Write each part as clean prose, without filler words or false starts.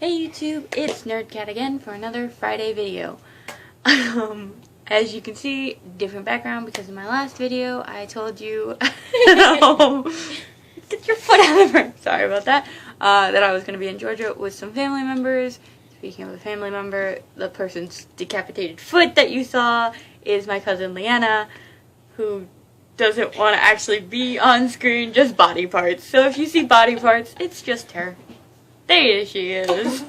Hey YouTube, it's Nerdcat again for another Friday video. As you can see, different background because in my last video I told you get your foot out of her. Sorry about that. That I was going to be in Georgia with some family members. Speaking of a family member, the person's decapitated foot that you saw is my cousin Liana, who doesn't want to actually be on screen, just body parts. So if you see body parts, it's just her. There she is.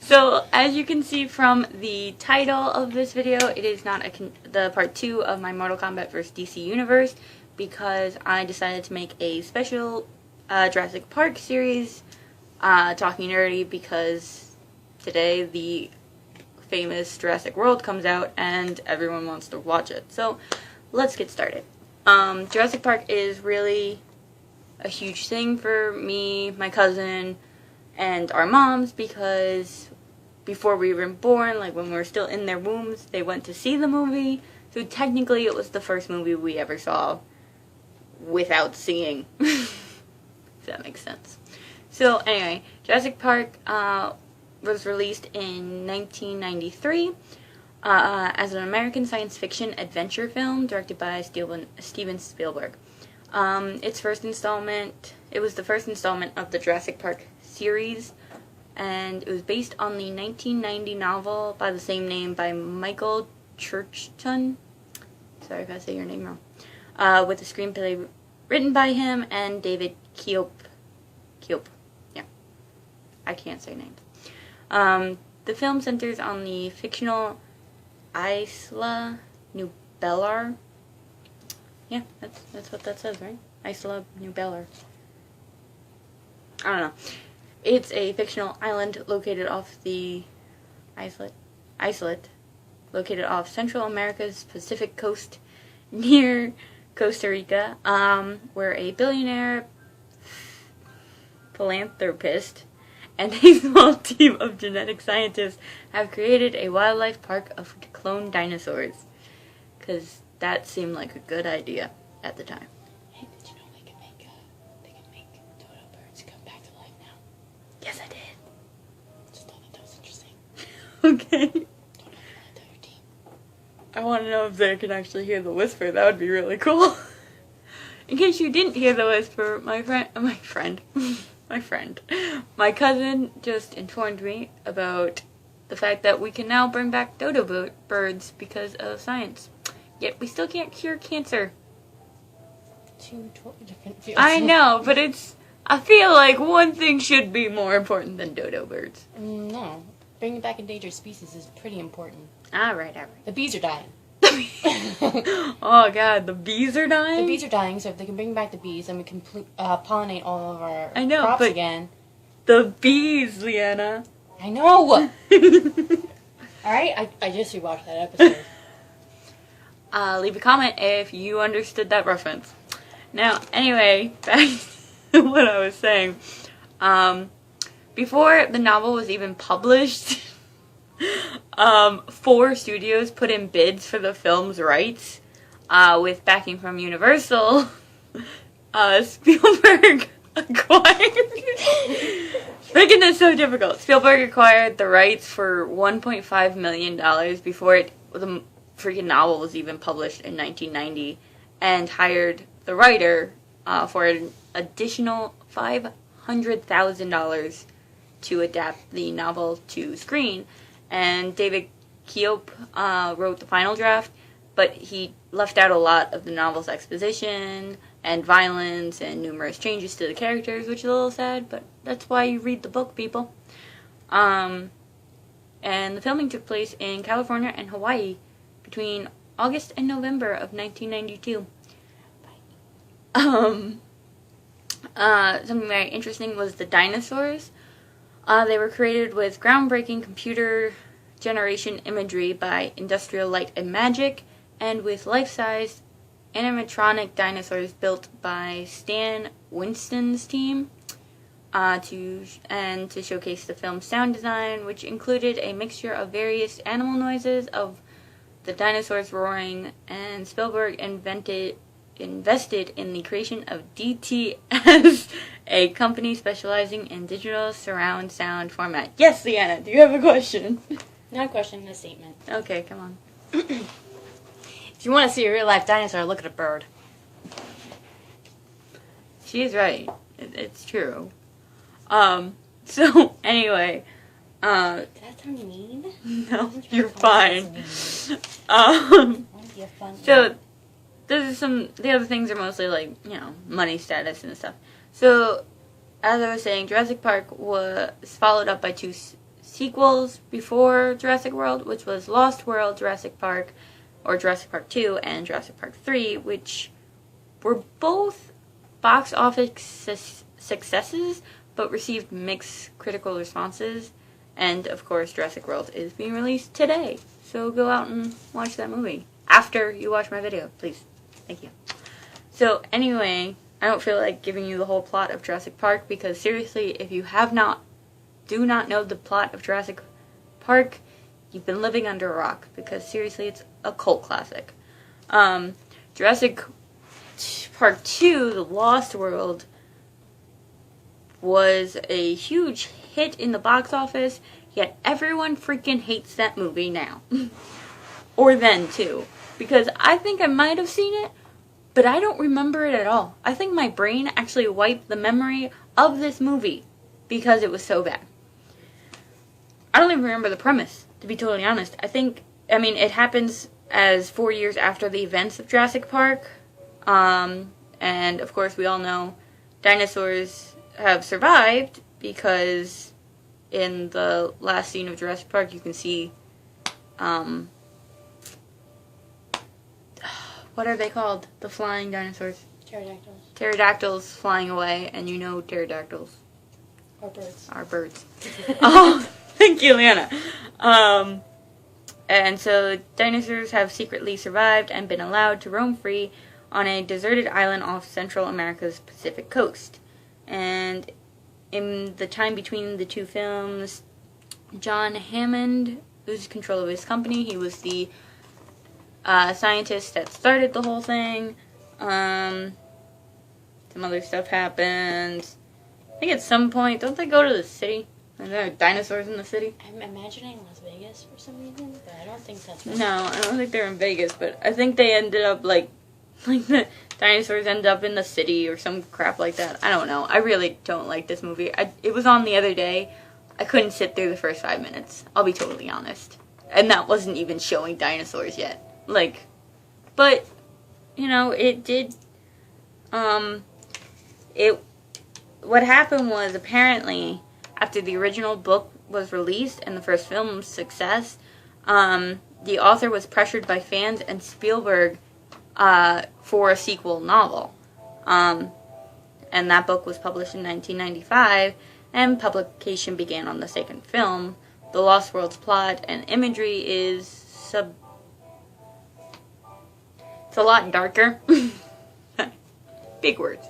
So, as you can see from the title of this video, it is not the part 2 of my Mortal Kombat vs. DC universe, because I decided to make a special Jurassic Park series, talking nerdy, because today the famous Jurassic World comes out and everyone wants to watch it. So, let's get started. Jurassic Park is really a huge thing for me, my cousin, and our moms, because before we were born, like when we were still in their wombs, they went to see the movie. So technically it was the first movie we ever saw without seeing. If that makes sense. So anyway, Jurassic Park was released in 1993 as an American science fiction adventure film directed by Steven Spielberg. It was the first installment of the Jurassic Park series, and it was based on the 1990 novel by the same name by Michael Churchton. Sorry if I say your name wrong. With a screenplay written by him and David Koepp. Yeah, I can't say names. The film centers on the fictional Isla Nublar. Yeah, that's what that says, right? Isla Nublar. I don't know. It's a fictional island located off the islet located off Central America's Pacific coast near Costa Rica, where a billionaire philanthropist and a small team of genetic scientists have created a wildlife park of cloned dinosaurs. Because that seemed like a good idea at the time. Hey, did you know they can make dodo birds come back to life now? Yes, I did. Just thought that was interesting. Okay. Don't know if you want to tell your team. I want to know if they can actually hear the whisper. That would be really cool. In case you didn't hear the whisper, my cousin just informed me about the fact that we can now bring back dodo birds because of science. Yet we still can't cure cancer. Two totally different fields. I know, but I feel like one thing should be more important than dodo birds. No. Bringing back endangered species is pretty important. Alright. The bees are dying. Oh god, the bees are dying? The bees are dying, so if they can bring back the bees, then we can pollinate all of our crops but again. The bees, Liana. I know! Alright, I just rewatched that episode. Leave a comment if you understood that reference. Now, anyway, back to what I was saying. Before the novel was even published, 4 studios put in bids for the film's rights, with backing from Universal. Spielberg acquired... Making this so difficult. Spielberg acquired the rights for $1.5 million before the freaking novel was even published in 1990, and hired the writer for an additional $500,000 to adapt the novel to screen. And David Koepp wrote the final draft, but he left out a lot of the novel's exposition and violence and numerous changes to the characters, which is a little sad, but that's why you read the book, people. And the filming took place in California and Hawaii between August and November of 1992. Something very interesting was the dinosaurs. They were created with groundbreaking computer generation imagery by Industrial Light and Magic, and with life-size animatronic dinosaurs built by Stan Winston's team, to showcase the film's sound design, which included a mixture of various animal noises of the dinosaurs roaring, and Spielberg invested in the creation of DT as a company specializing in digital surround sound format. Yes, Liana, do you have a question? Not a question, a statement. Okay, come on. If you want to see a real life dinosaur, look at a bird. She's right. It's true. So, anyway. Did that sound mean? No, you're fine. So, the other things are mostly like, money status and stuff. So, as I was saying, Jurassic Park was followed up by 2 sequels before Jurassic World, which was Lost World, Jurassic Park, or Jurassic Park 2, and Jurassic Park 3, which were both box office successes, but received mixed critical responses. And, of course, Jurassic World is being released today. So go out and watch that movie. After you watch my video, please. Thank you. So, anyway, I don't feel like giving you the whole plot of Jurassic Park, because seriously, if you do not know the plot of Jurassic Park, you've been living under a rock, because seriously, it's a cult classic. Jurassic Park 2, The Lost World, was a huge hit in the box office, yet everyone freaking hates that movie now. Or then, too. Because I think I might have seen it, but I don't remember it at all. I think my brain actually wiped the memory of this movie because it was so bad. I don't even remember the premise, to be totally honest. It happens as 4 years after the events of Jurassic Park. And, of course, we all know dinosaurs have survived because in the last scene of Jurassic Park, you can see, what are they called? The flying dinosaurs. Pterodactyls. Pterodactyls flying away, and pterodactyls Are birds. Oh, thank you, Liana. And so dinosaurs have secretly survived and been allowed to roam free on a deserted island off Central America's Pacific coast. And in the time between the 2 films, John Hammond loses control of his company. He was the scientist that started the whole thing. Some other stuff happens. I think at some point, don't they go to the city? And there are dinosaurs in the city? I'm imagining Las Vegas for some reason, but I don't think that's right. No, I don't think they're in Vegas, but I think they ended up like the dinosaurs end up in the city or some crap like that. I don't know. I really don't like this movie. It was on the other day. I couldn't sit through the first 5 minutes. I'll be totally honest. And that wasn't even showing dinosaurs yet. But, it did, what happened was apparently after the original book was released and the first film's success, the author was pressured by fans and Spielberg for a sequel novel. And that book was published in 1995, and publication began on the second film. The Lost World's plot and imagery is it's a lot darker. Big words.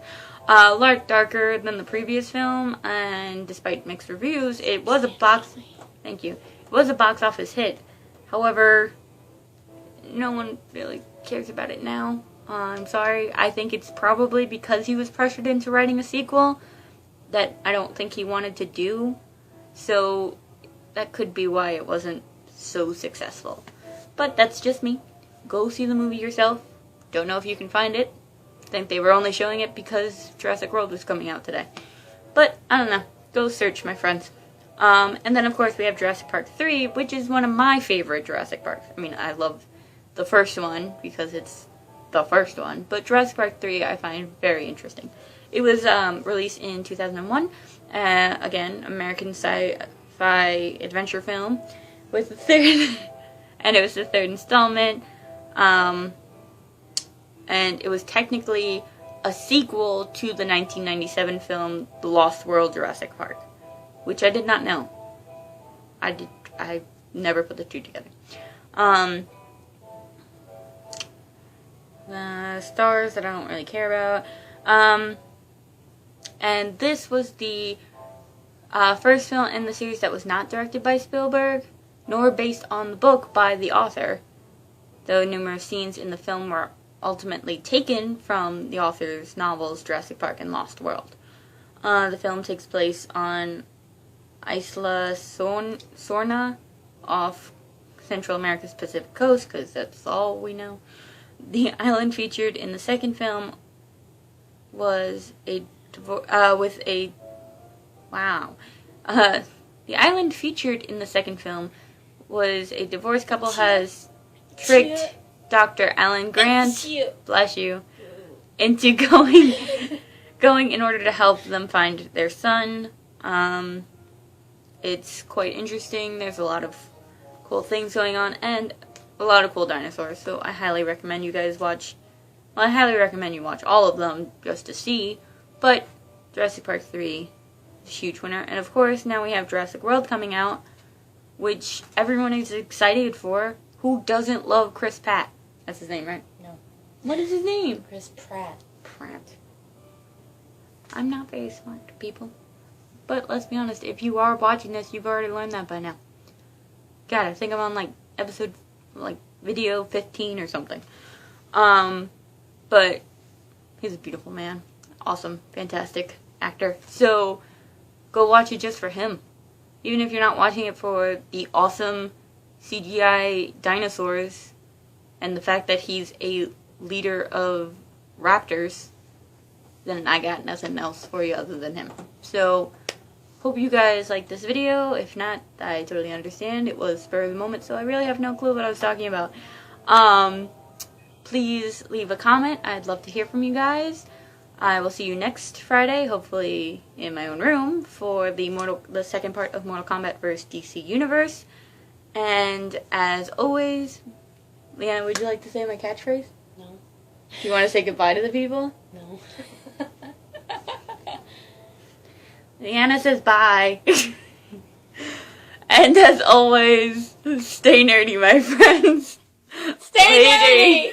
A lot darker than the previous film, and despite mixed reviews, it was a box office hit. However, no one really cares about it now. I'm sorry. I think it's probably because he was pressured into writing a sequel that I don't think he wanted to do. So that could be why it wasn't so successful. But that's just me. Go see the movie yourself. Don't know if you can find it. I think they were only showing it because Jurassic World was coming out today. But, I don't know. Go search, my friends. And then, of course, we have Jurassic Park 3, which is one of my favorite Jurassic Parks. I love the first one because it's the first one. But Jurassic Park 3 I find very interesting. It was released in 2001. Again, American sci-fi adventure film with the third... and it was the third installment. And it was technically a sequel to the 1997 film The Lost World Jurassic Park, which I did not know. I never put the two together. The stars that I don't really care about. And this was the first film in the series that was not directed by Spielberg, nor based on the book by the author, though numerous scenes in the film were ultimately taken from the author's novels Jurassic Park and Lost World. The film takes place on Isla Sorna off Central America's Pacific coast, because that's all we know. The island featured in the second film was the island featured in the second film was a divorced couple has tricked Dr. Alan Grant, bless you, into going in order to help them find their son. It's quite interesting. There's a lot of cool things going on and a lot of cool dinosaurs. So I highly recommend you guys watch. Well, I highly recommend you watch all of them just to see. But Jurassic Park 3 is a huge winner. And of course, now we have Jurassic World coming out, which everyone is excited for. Who doesn't love Chris Pratt? That's his name, right? No. What is his name? Chris Pratt. Pratt. I'm not very smart, people. But let's be honest, if you are watching this, you've already learned that by now. God, I think I'm on, episode, video 15 or something. But he's a beautiful man. Awesome, fantastic actor. So, go watch it just for him. Even if you're not watching it for the awesome CGI dinosaurs and the fact that he's a leader of raptors, then I got nothing else for you other than him. So, hope you guys liked this video. If not, I totally understand. It was spur of the moment, so I really have no clue what I was talking about. Please leave a comment. I'd love to hear from you guys. I will see you next Friday, hopefully in my own room, for the second part of Mortal Kombat vs. DC Universe. And as always, Liana, would you like to say my catchphrase? No. Do you want to say goodbye to the people? No. Liana says bye. And as always, stay nerdy, my friends. Stay nerdy!